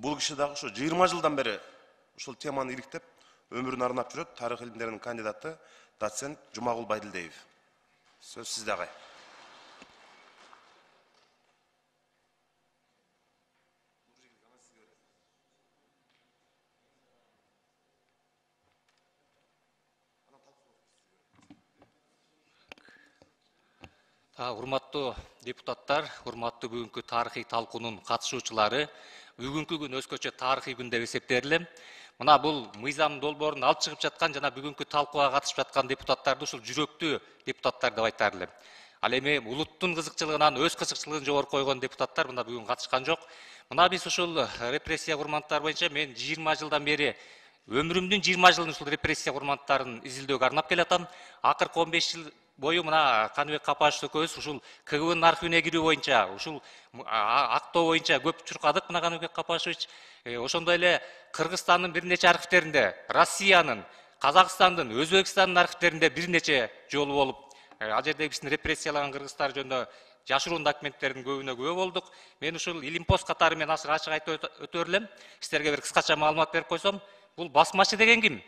Бул киши дагы ошо 20 жылдан бери ушул теманы иликтеп, өмүрүн арнап жүрөт. Тарых илимдеринин кандидаты, доцент Жумагул Байдилдеев. Сөз сизде, агай. Урматтуу депутаттар, урматтуу бүгүнкү тарыхый талкуунун катышуучулары, бүгүнкү күн өзгөчө тарыхый күн деп эсептелем. Мына бул мыйзам долбоорун алып чыгып жаткан жана бүгүнкү талкууга катышып жаткан депутаттарды ушул жүрөктүү депутаттар деп айтар элем. Ал эми улуттун кызыкчылыгынан өз кызыкчылыгын жогору койгон депутаттар мына бүгүн катышкан жок. Мына биз ушул репрессия курмандыктары боюнча мен 20 жылдан бери өмүрүмдүн 20 жылын ушул репрессия курмандыктарын изилдөөгө арнап келатам. Акыркы 15 жыл бою мына Каныбек Капашев экөөбүз ушул КГБнын архивине кирүү боюнча, ушул актоо боюнча көп чуркадык. Мына Каныбек Капашевич ошондой эле Кыргызстандын бир нече архивдеринде, Россиянын, Казакстандын, Өзбекстандын архивдеринде бир нече жолу болуп, ал жерде биздин репрессиялаган кыргыздар жөнүндө жашыруун документтердин көбүнө күбө болдук. Мен ушул илимпост катары мен ачык айтып өтөр элем. Сиздерге бир кыскача маалымат берип койсом, бул басмачы деген ким?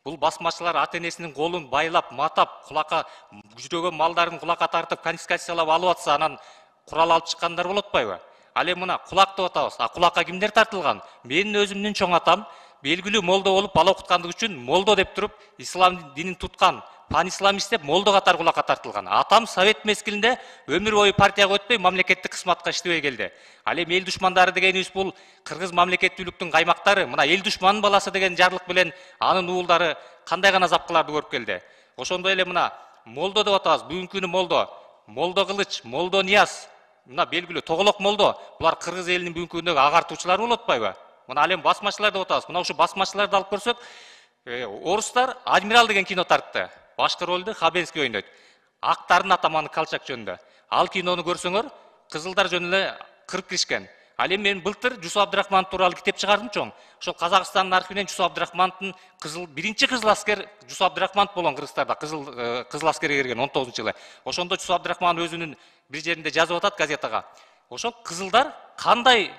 Бул басмачылар ата-энесинин колун байлап, матап, кулакка жүрөгөн малдарын кулакка тартып, конфискациялап алып атса, анан курал алып чыккандар болот атпайбы? Ал эми мына кулак деп атабыз. Кулакка кимдер тартылган? Менин өзүмдүн чоң атам белгилүү молдо болуп, бала окуткандыгы үчүн молдо деп туруп, ислам динин туткан, пан-исламист деп молдо катары кулакка тартылган. Атам совет мезгилинде өмүр бою партияга өтпөй, мамлекеттик кызматка иштебей келди. Ал эми эл душмандары дегенибиз бул кыргыз мамлекеттүүлүктүн каймактары. Мына эл душманынын баласы деген жарлык менен анын уулдары кандай гана запкыларды көрүп келди. Ошондой эле мына молдо деп атабыз. Бүгүнкү күнү молдо, Молдо Кылыч, Молдо Нияз, мына белгилүү Тоголок молдо. Булар кыргыз элинин бүгүнкү күндөгү агартуучулары болуп атпайбы? Мына ал эми басмачылар деп атабыз. Мына ушу басмачыларды алып көрсөк, орустар Адмирал деген кино тартты. Башкы ролду Хабенский ойнойт. Актардын атаманы Колчак жөнүндө. Ал кинону көрсөңөр, кызылдар жөнүндө эле кырып киришкен. Ал эми мен былтыр Жусуп Абдрахманов тууралуу китеп чыгардым чоң. Ошол Казакстандын архивинен Жусуп Абдрахмановдун биринчи кызыл аскер Жусуп Абдрахманов болгон Кыргызстарда кызыл аскерге кирген 19-жылы. Ошондо Жусуп Абдрахманов өзүнүн бир жеринде жазып атат газетага. Ошол кызылдар кандай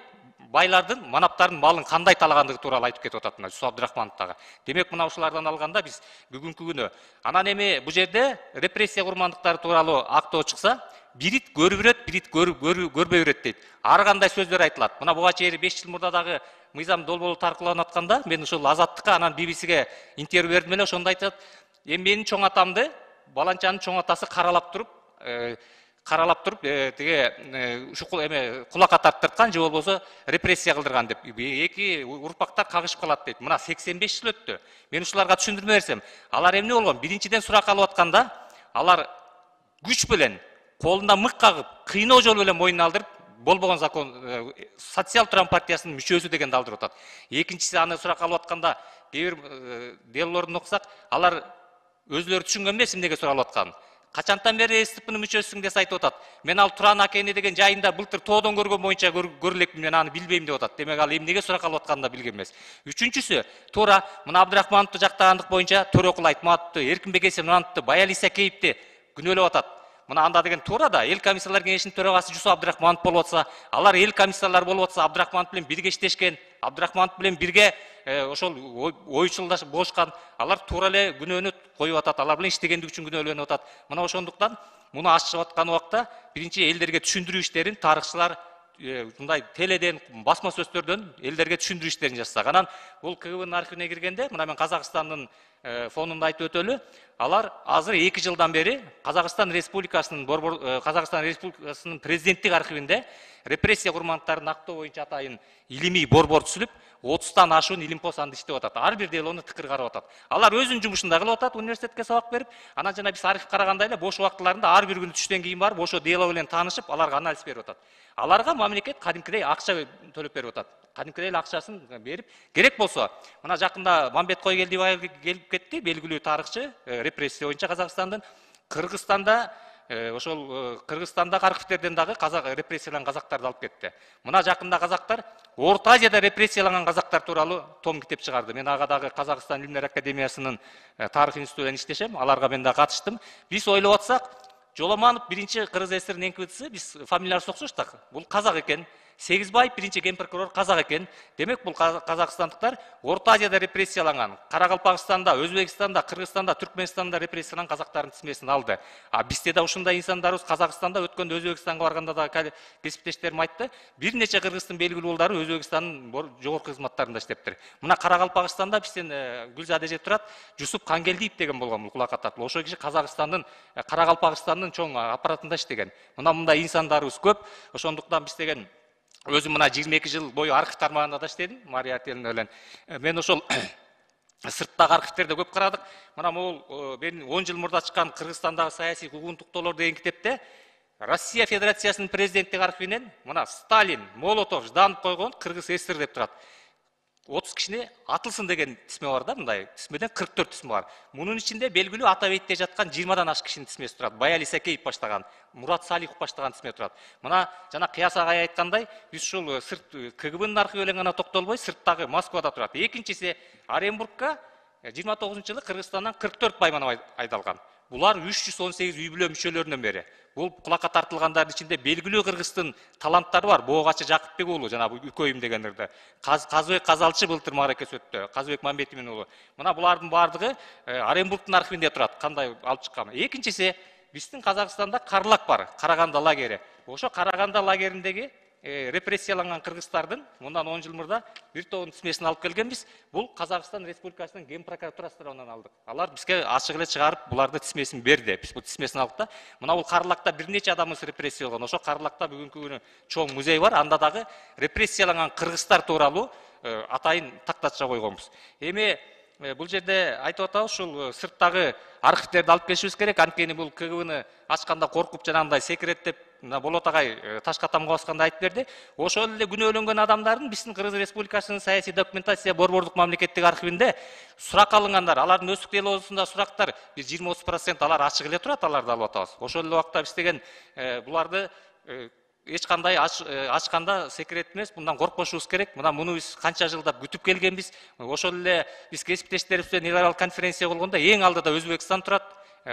байлардын, манаптардын малын кандай талагандыгы тууралуу айтып кетип атат мына Жусуп Абдрахмановдагы. Демек мына ушулардан алганда биз бүгүнкү күнү анан эми бул жерде репрессия курмандыктары тууралуу актоо чыкса, бирит көрүп берет, бирит көрбөй берет дейт. Ар кандай сөздөр айтылат. Мына буга чейин 5 жыл мурда дагы мыйзам долбоору таркыланып атканда мен ушул Азаттыкка анан BBCге интервью бердим эле, ошондо айтат, эми менин чоң атамды баланчанын чоң атасы каралап туруп тиге ушу кулакка тарттырткан же болбосо репрессия кылдырган деп эки урпактар кагышып калат дейт. Мына 85 жыл өттү. Мен ушуларга түшүндүрмө берсем, алар эмне болгон? Биринчиден сурак алып атканда, алар күч менен колунда мык кагып, кыйноо жолу менен мойнуна алдырып, болбогон закон социал турам партиясынын мүчөсү дегенди алдырып атат. Экинчиси аны сурак алып атканда, кээ бир делолорун окусак, алар өзлөрү түшүнгөн эмес эмнеге суралып атканын. Качантан бери СТПнын мүчөсүсүң деп айтып атат. Мен ал Туран Акени деген жайында былтыр тоодон көргөн боюнча көрөлекмин, мен аны билбейм деп атат. Демек ал эмнеге сурак алып атканын да билген эмес. Үчүнчүсү, туура мына Абдрахмановду жактагандык боюнча Төрөкул Айтматовду, Эркинбек Эсенмановду, Баяли Исакеевди күнөөлөп атат. Мына анда деген туура да, эл комиссиялар кеңешинин төрагасы Жусуп Абдрахманов болуп атса, алар эл комиссиялар болуп атса, Абдрахманов менен бирге иштешкен, Абдрахманов менен бирге ошол ойчулдашып болушкан, алар туура эле күнөөнү коюп атат, алар менен иштегендиги үчүн күнөөлөнүп атат. Мына ошондуктан муну ачып аткан убакта биринчи элдерге түшүндүрүү иштерин тарыхчылар мындай теледен, басма сөздөрдөн элдерге түшүндүрүү иштерин жасасак. Анан бул КГБнын архивине киргенде, мына мен Казакстандын фонунда айтып өтөлү, алар азыр 2 жылдан бери Казакстан Республикасынын президенттик архивинде репрессия курмандыктарын актоо боюнча атайын илимий борбор түзүлүп, 30тан ашуун илимпоз анда иштеп атат. Ар бир делону тыкыр карап атат. Алар өзүнүн жумушунда кылып атат, университетке сабак берип, анан жана биз архив карагандай эле бош убактыларында ар бир күнү түштөн кийин барып, ошо дело менен таанышып, аларга анализ берип атат. Аларга мамлекет кадимкидей акча төлөп берип атат. Кадимкидей акчасын берип, керек болсо, мына жакында Мамбеткой Келдибаев келип кетти, белгилүү тарыхчы, репрессия боюнча Казакстандын. Кыргызстанда ошол Кыргызстандагы архивдерден дагы репрессияланган казактарды алып кетти. Мына жакында казактар Орто Азияда репрессияланган казактар тууралуу том китеп чыгарды. Мен ага дагы Казакстан Илимдер Академиясынын тарых институтунан иштешем, аларга мен да катыштым. Биз ойлоп атсак, Жоламанов биринчи Кыргыз ССРнин НКВДчиси, биз фамилиялары окшош так. Бул казак экен. Сегизбаев биринчи ген прокурор казак экен. Демек бул казакстандыктар Орта Азияда репрессияланган, Каракалпакстанда, Өзбекстанда, Кыргызстанда, Түркменстанда репрессияланган казактардын тизмесин алды. А бизде да ушундай инсандарыбыз Казакстанда өткөндө Өзбекстанга барганда да кесиптештерим айтты. Бир нече кыргыздын белгилүү уулдары Өзбекстандын жогорку кызматтарында иштептир. Мына Каракалпакстанда бизден Гүлзада эже турат, Жусуп Кангелдиев деген болгон бул кулакка татып. Ошол киши Казакстандын, Каракалпакстандын чоң аппаратында иштеген. Мындай инсандарыбыз көп. Ошондуктан биз деген өзүм мына 22 жыл бою архив тармагында да иштедим, Мария Артелин менен. Мен ошол сырттагы архивтерди көп карадык. Мына бул мен 10 жыл мурда чыккан Кыргызстандагы саясий куугунтуктоолор деген китепте Россия Федерациясынын президенттик архивинен мына Сталин, Молотов, Жданов койгон Кыргыз СССР деп турат. 30 кишини атылсын деген тисме бар да, мындай тисмеден 44 тисме бар. Мунун ичинде белгилүү Атабейтте жаткан 20дан ашык кишинин тисмеси турат. Баяли Сакеев баштаган, Мурат Салихов баштаган тисме турат. Мына жана Кыяс агай айткандай, биз ушул сырт КГБнын архиви менен гана токтолбой, сырттагы Москвада турат. Экинчиси Оренбургка 29-жылы Кыргызстандан 44 байманов айдалган. Булар 318 үй бүлө мүчөлөрүнөн бери. Бул кулакка тартылгандардын ичинде белгилүү Кыргыздын таланттары бар. Боогачы Жакыпбек уулу, жана Үкөйүм дегендерде. Казыбек Казалчы былтыр мааракеси өттү. Казыбек Мамбетовдун уулу. Мына булардын бардыгы Оренбургдун архивинде турат. Кандай алып чыккан. Экинчиси биздин Казакстанда Карлак бар, Караганда лагери. Ошо Караганда лагериндеги репрессияланган кыргыздардын мындан 10 жыл мурда бир тобун тизмесин алып келгенбиз. Бул Казакстан Республикасынын ген прокуратурасы тарабынан алдык. Алар бизге ачык эле чыгарып, буларды тизмесин берди. Биз бул тизмесин алдык да. Мына бул Карлакта бир нече адамыбыз репрессия болгон. Ошо Карлакта бүгүнкү күнү чоң музей бар. Анда дагы репрессияланган кыргыздар тууралуу атайын тактатча койгонбуз. Эми бул жерде айтып атабыз, ушул сырттагы архивтерди алып келишибиз керек. Анткени бул КГБны ачканда коркуп жанагындай секреттеп Болот агай ташка тамга басканда айтып берди. Ошол эле күнөөлөнгөн адамдардын биздин Кыргыз Республикасынын саясий документация борбордук мамлекеттик архивинде сурак алынгандар, алардын өздүк делосунда сурактар бир 20-30% алар ачык эле турат, аларды алып атабыз. Ошол эле убакта биз деген буларды эч кандай ачканда секрет эмес, мындан коркпошубуз керек. Мына муну биз канча жылдап күтүп келгенбиз. Ошол эле биз кесиптештерибиз менен эл аралык конференция болгондо эң алдыда Өзбекстан турат.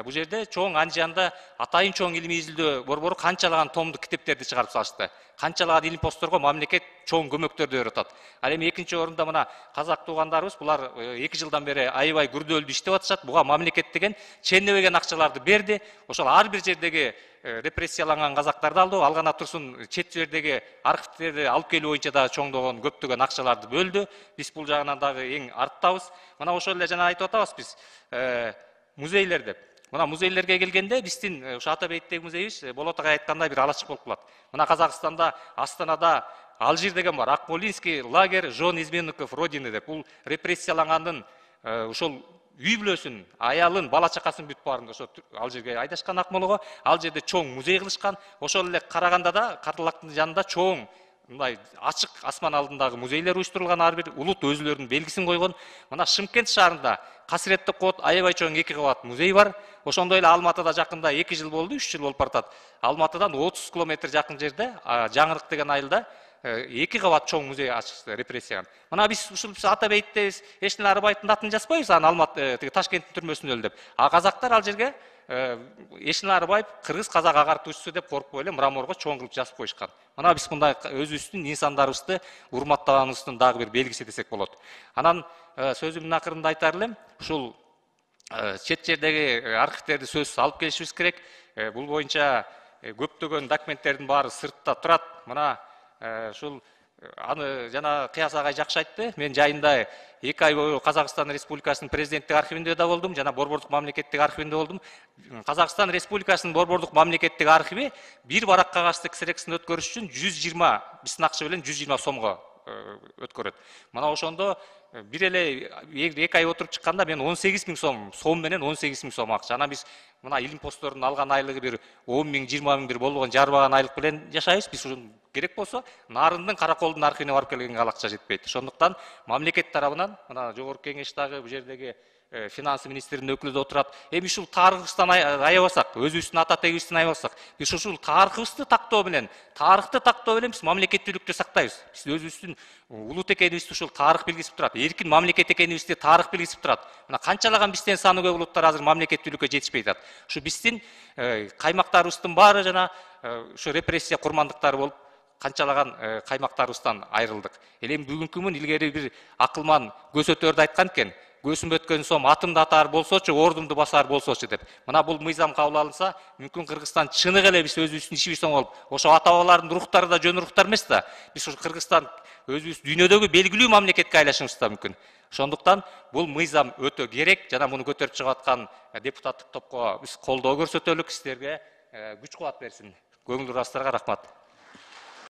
Бул жерде чоң Анжанда атайын чоң илимий изилдөө борбору канчалаган томдук китептерди чыгарып салышты. Канчалаган илим постторго мамлекет чоң көмөктөрдү берип атат. Ал эми экинчи орунда мына казак туугандарыбыз булар 2 жылдан бери аябай күрдөөлүү иштеп атышат. Буга мамлекет деген ченебеген акчаларды берди. Ошол ар бир жердеги репрессияланган казактарды алды. Алгана турсун чет жердеги архивтерди алып келүү боюнча да чоңдогон көптөгөн акчаларды бөлдү. Биз бул жагынан дагы эң арттабыз. Мына ошол эле жана айтып атабыз биз музейлер деп. Мына музейлерге келгенде биздин ушу Атабейттеги музейибиз Болот агай айткандай бир алачык болуп калат. Мына Казакстанда Астанада Алжир деген бар, Акмолинский лагерь жон изменников Родины деп. Бул репрессиялангандын ошол үй бүлөсүн, аялын, бала чакасын бүтүп барын ошо Алжирге айдашкан Акмолого. Ал жерде чоң музей кылышкан. Ошол эле Карагандада Карлактын жанында чоң мындай ачык асман алдындагы музейлер уюштурулган, ар бир улут өзүлөрүнүн белгисин койгон. Мына Шымкент шаарында Касыретти Кот аябай чоң 2 кабат музей бар. Ошондой эле Алматыда жакында 2 жыл болду, 3 жыл болуп баратат. Алматыдан 30 километр жакын жерде Жаңырык деген айылда 2 кабат чоң музей ачышты репрессиядан. Мына биз ушул Атабейтте Эшнел Арбаевдин атын жазбайбыз, аны Алматы Ташкенттин түрмөсүндө өлүп. А казактар ал жерге Эшнел Арбаев кыргыз казак агартуучусу деп коркуп эле мраморго чоң кылып жазып коюшкан. Мына биз мындай өзүбүздүн инсандарыбызды урматтаганыбыздын дагы бир белгиси десек болот. Анан сөзүмдүн акырында айтар элем, ушул чет жердеги архивтерди сөзсүз алып келишибиз керек. Бул боюнча көптөгөн документтердин баары сыртта турат. Мына ушул аны жана Кыяс агай жакшы айтты. Мен жайында 2 ай бою Казакстан Республикасынын президенттик архивинде да болдум, жана борбордук мамлекеттик архивинде болдум. Казакстан Республикасынын борбордук мамлекеттик архиви бир барак кагазды ксерексин өткөрүш үчүн 120 биздин акча менен 120 сомго өткөрөт. Мына ошондо бир эле 2 ай отуруп чыкканда мен 18 000 сом менен 18 000 сом акча. Анан биз мына илим постторунун алган айлыгы бир 10 000, 20 000 бир болгон жарбаган айлык менен жашайбыз. Биз ушун керек болсо Нарындын Караколдун архивине барып келгенге ал акча жетпейт. Ошондуктан мамлекет тарабынан мына жогорку кеңеш дагы бул жердеги финанс министринин өкүлү да отурат. Эми ушул тарыхыбыздан аябасак, өзүбүздүн ата тегибизден аябасак, биз ушул тарыхыбызды тактоо менен, тарыхты тактоо менен биз мамлекеттүүлүктү сактайбыз. Биз өзүбүздүн улут экенибизди ушул тарых билгизип турат. Эркин мамлекет экенибизди тарых билгизип турат. Мына канчалаган бизден саны көп улуттар азыр мамлекеттүүлүккө жетишпей жатат. Ушу биздин каймактарыбыздын баары жана ушу репрессия курмандыктары болуп канчалаган каймактарыбыздан айрылдык. Эми бүгүнкү күн илгери бир акылман көсөтөрдү айткан экен. Көсүм өткөн сом атымды атар болсочу, ордумду басар болсочу деп. Мына бул мыйзам кабыл алынса, мүмкүн Кыргызстан чыныгы эле биз өзүбүздүн ишибизди оңолуп, ошо ата бабалардын рухтары да жөн рухтар эмес да. Биз ушу Кыргызстан өзүбүз дүйнөдөгү белгилүү мамлекетке айлашышыбыз да мүмкүн. Ошондуктан бул мыйзам өтө керек, жана муну көтөрүп чыгып аткан депутаттык топко биз колдоо көрсөтөлүк, сиздерге күч кубат берсин. Көңүл бурасыздарга рахмат.